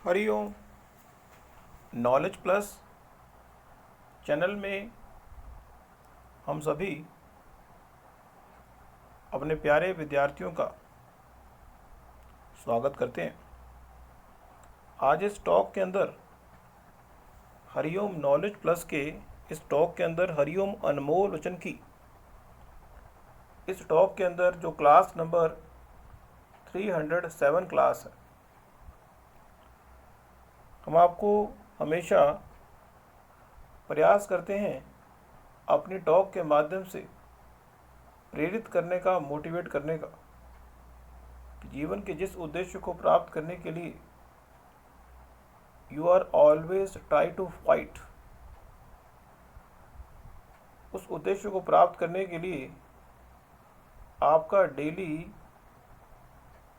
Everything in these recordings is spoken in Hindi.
हरिओम। नॉलेज प्लस चैनल में हम सभी अपने प्यारे विद्यार्थियों का स्वागत करते हैं। आज इस टॉक के अंदर हरिओम नॉलेज प्लस के इस टॉक के अंदर हरिओम अनमोल वचन की इस टॉक के अंदर जो क्लास नंबर 307 क्लास है, हम आपको हमेशा प्रयास करते हैं अपनी टॉक के माध्यम से प्रेरित करने का, मोटिवेट करने का, कि जीवन के जिस उद्देश्य को प्राप्त करने के लिए you are always try to fight, उस उद्देश्य को प्राप्त करने के लिए आपका डेली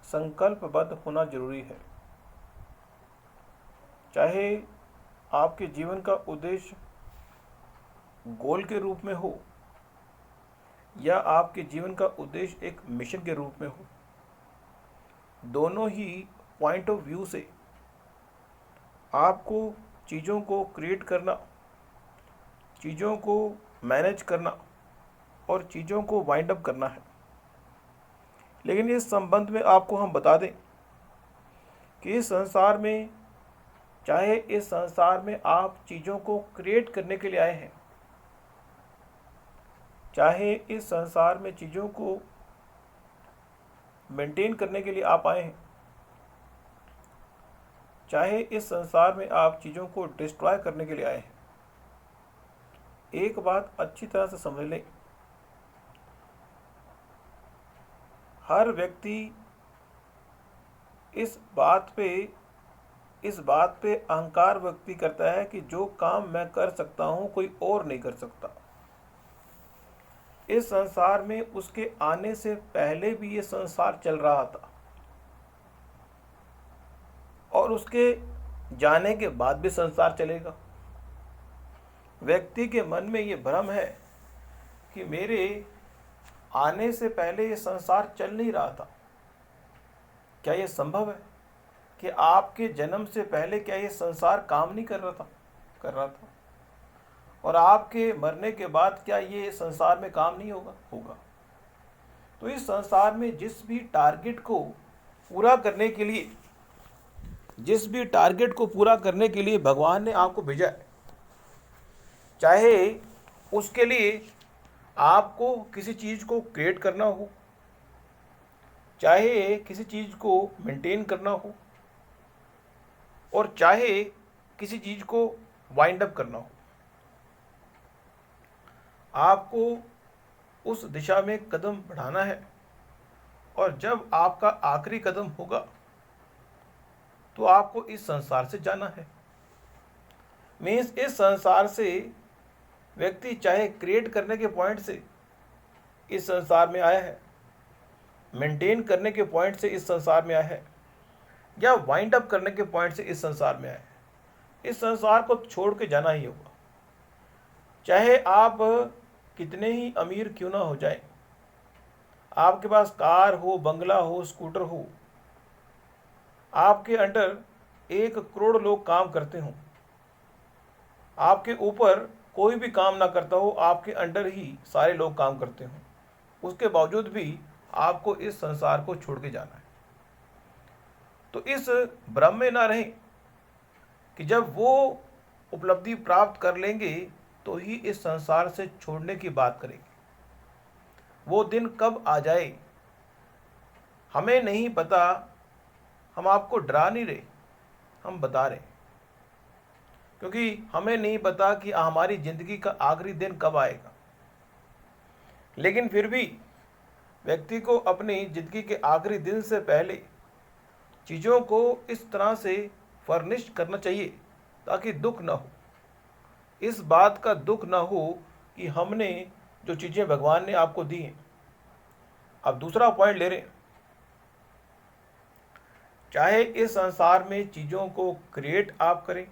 संकल्पबद्ध होना जरूरी है। चाहे आपके जीवन का उद्देश्य गोल के रूप में हो या आपके जीवन का उद्देश्य एक मिशन के रूप में हो, दोनों ही पॉइंट ऑफ व्यू से आपको चीज़ों को क्रिएट करना, चीज़ों को मैनेज करना और चीज़ों को वाइंड अप करना है। लेकिन इस संबंध में आपको हम बता दें कि इस संसार में, चाहे इस संसार में आप चीज़ों को क्रिएट करने के लिए आए हैं, चाहे इस संसार में चीज़ों को मेंटेन करने के लिए आप आए हैं, चाहे इस संसार में आप चीज़ों को डिस्ट्रॉय करने के लिए आए हैं, एक बात अच्छी तरह से समझ लें। हर व्यक्ति इस बात पे अहंकार व्यक्त करता है कि जो काम मैं कर सकता हूं कोई और नहीं कर सकता। इस संसार में उसके आने से पहले भी ये संसार चल रहा था और उसके जाने के बाद भी संसार चलेगा। व्यक्ति के मन में ये भ्रम है कि मेरे आने से पहले ये संसार चल नहीं रहा था। क्या ये संभव है कि आपके जन्म से पहले क्या ये संसार काम नहीं कर रहा था? कर रहा था। और आपके मरने के बाद क्या ये संसार में काम नहीं होगा? होगा। तो इस संसार में जिस भी टारगेट को पूरा करने के लिए भगवान ने आपको भेजा है, चाहे उसके लिए आपको किसी चीज़ को क्रिएट करना हो, चाहे किसी चीज़ को मेंटेन करना हो और चाहे किसी चीज़ को वाइंड अप करना हो, आपको उस दिशा में कदम बढ़ाना है। और जब आपका आखिरी कदम होगा तो आपको इस संसार से जाना है। मीन्स इस संसार से व्यक्ति चाहे क्रिएट करने के पॉइंट से इस संसार में आया है, मेंटेन करने के पॉइंट से इस संसार में आया है या वाइंड अप करने के पॉइंट से इस संसार में आया है, इस संसार को छोड़ के जाना ही होगा। चाहे आप कितने ही अमीर क्यों ना हो जाए, आपके पास कार हो, बंगला हो, स्कूटर हो, आपके अंडर 1 करोड़ लोग काम करते हों, आपके ऊपर कोई भी काम ना करता हो, आपके अंडर ही सारे लोग काम करते हों, उसके बावजूद भी आपको इस संसार को छोड़ के जाना है। तो इस भ्रम में ना रहें कि जब वो उपलब्धि प्राप्त कर लेंगे तो ही इस संसार से छोड़ने की बात करेंगे। वो दिन कब आ जाए हमें नहीं पता। हम आपको डरा नहीं रहे, हम बता रहे हैं, क्योंकि हमें नहीं पता कि हमारी ज़िंदगी का आखिरी दिन कब आएगा। लेकिन फिर भी व्यक्ति को अपनी ज़िंदगी के आखिरी दिन से पहले चीज़ों को इस तरह से फर्निश करना चाहिए ताकि दुख ना हो। इस बात का दुख ना हो कि हमने जो चीज़ें भगवान ने आपको दी हैं। अब दूसरा पॉइंट ले रहे हैं, चाहे इस संसार में चीज़ों को क्रिएट आप करें,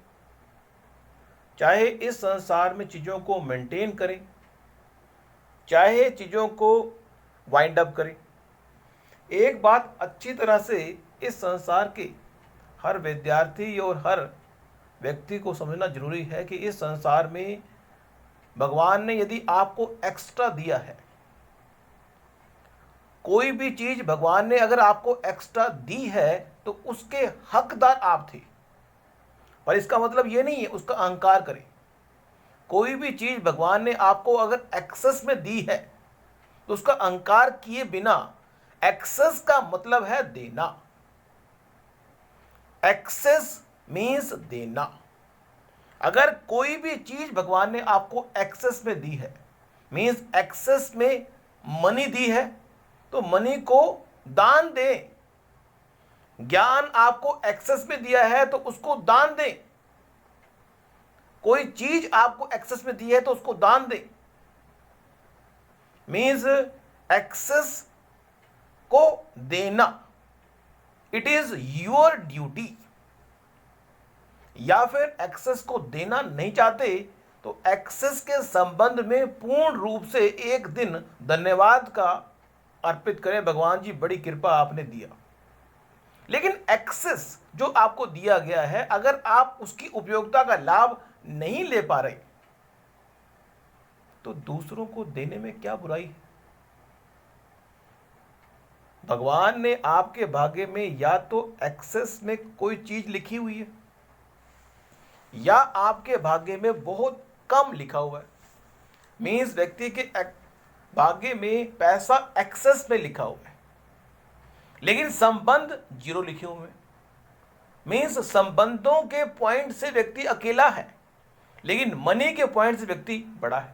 चाहे इस संसार में चीज़ों को मेंटेन करें, चाहे चीज़ों को वाइंड अप करें, एक बात अच्छी तरह से इस संसार के हर विद्यार्थी और हर व्यक्ति को समझना जरूरी है कि इस संसार में भगवान ने यदि आपको एक्स्ट्रा दिया है, कोई भी चीज भगवान ने अगर आपको एक्स्ट्रा दी है तो उसके हकदार आप थे। पर इसका मतलब ये नहीं है उसका अहंकार करें। कोई भी चीज भगवान ने आपको अगर एक्सेस में दी है तो उसका अहंकार किए बिना, एक्सेस का मतलब है देना। एक्सेस मीन्स देना। अगर कोई भी चीज भगवान ने आपको एक्सेस में दी है, मीन्स एक्सेस में मनी दी है, तो मनी को दान दें। ज्ञान आपको एक्सेस में दिया है तो उसको दान दें। कोई चीज आपको एक्सेस में दी है तो उसको दान दें। मीन्स एक्सेस को देना, इट इज योर ड्यूटी। या फिर एक्सेस को देना नहीं चाहते तो एक्सेस के संबंध में पूर्ण रूप से एक दिन धन्यवाद का अर्पित करें, भगवान जी बड़ी कृपा आपने दिया। लेकिन एक्सेस जो आपको दिया गया है, अगर आप उसकी उपयोगिता का लाभ नहीं ले पा रहे तो दूसरों को देने में क्या बुराई है। भगवान ने आपके भाग्य में या तो एक्सेस में कोई चीज लिखी हुई है या आपके भाग्य में बहुत कम लिखा हुआ है। मीन्स व्यक्ति के भाग्य में पैसा एक्सेस में लिखा हुआ है लेकिन संबंध जीरो लिखे हुए हैं। मीन्स संबंधों के पॉइंट से व्यक्ति अकेला है लेकिन मनी के पॉइंट से व्यक्ति बड़ा है।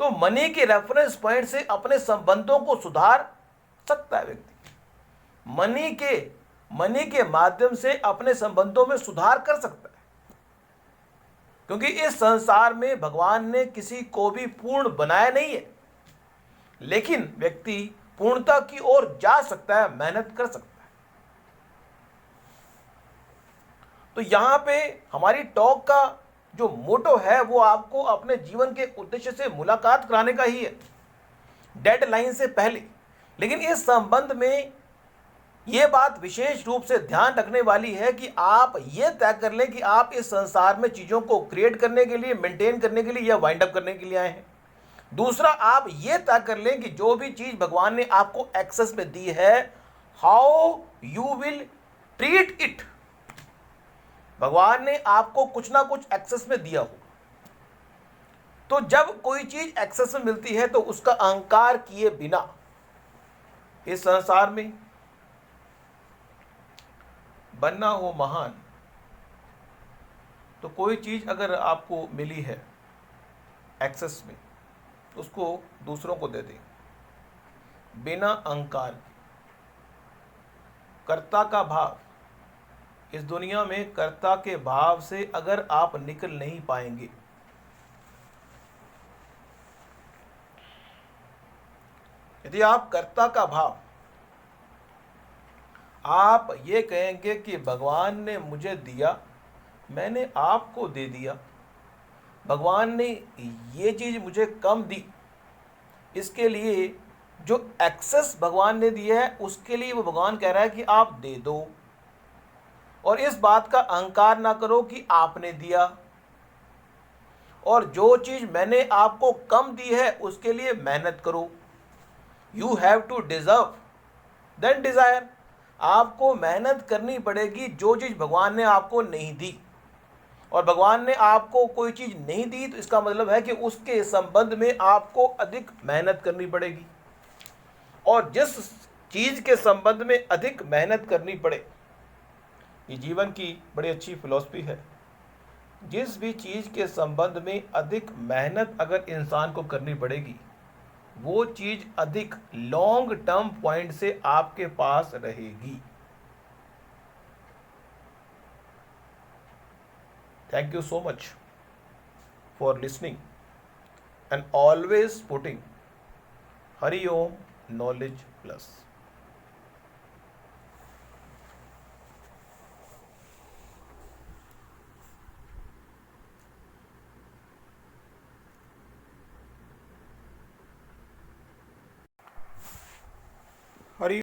तो मनी के रेफरेंस पॉइंट से अपने संबंधों को सुधार सकता है व्यक्ति। मनी के माध्यम से अपने संबंधों में सुधार कर सकता है, क्योंकि इस संसार में भगवान ने किसी को भी पूर्ण बनाया नहीं है, लेकिन व्यक्ति पूर्णता की ओर जा सकता है, मेहनत कर सकता है। तो यहां पे हमारी टॉक का जो मोटो है वो आपको अपने जीवन के उद्देश्य से मुलाकात कराने का ही है, डेडलाइन से पहले। लेकिन इस संबंध में यह बात विशेष रूप से ध्यान रखने वाली है कि आप ये तय कर लें कि आप इस संसार में चीज़ों को क्रिएट करने के लिए, मेंटेन करने के लिए या वाइंड अप करने के लिए आए हैं। दूसरा, आप ये तय कर लें कि जो भी चीज़ भगवान ने आपको एक्सेस में दी है, how you will treat it. भगवान ने आपको कुछ ना कुछ एक्सेस में दिया हो, तो जब कोई चीज़ एक्सेस में मिलती है तो उसका अहंकार किए बिना इस संसार में बनना हो महान। तो कोई चीज़ अगर आपको मिली है एक्सेस में, उसको दूसरों को दे दें बिना अहंकार। कर्ता का भाव, इस दुनिया में कर्ता के भाव से अगर आप निकल नहीं पाएंगे, यदि आप कर्ता का भाव, आप ये कहेंगे कि भगवान ने मुझे दिया, मैंने आपको दे दिया, भगवान ने ये चीज़ मुझे कम दी, इसके लिए जो एक्सेस भगवान ने दिया है उसके लिए वो भगवान कह रहा है कि आप दे दो। और इस बात का अहंकार ना करो कि आपने दिया, और जो चीज़ मैंने आपको कम दी है उसके लिए मेहनत करो। You have to deserve then desire. आपको मेहनत करनी पड़ेगी जो चीज़ भगवान ने आपको नहीं दी। और भगवान ने आपको कोई चीज़ नहीं दी तो इसका मतलब है कि उसके संबंध में आपको अधिक मेहनत करनी पड़ेगी। और जिस चीज़ के संबंध में अधिक मेहनत करनी पड़े, ये जीवन की बड़ी अच्छी फिलॉसफी है। जिस भी चीज़ के संबंध में अधिक मेहनत अगर इंसान को करनी पड़ेगी, वो चीज़ अधिक लॉन्ग टर्म पॉइंट से आपके पास रहेगी। Thank you so much for listening and always putting Hari Om Knowledge Plus.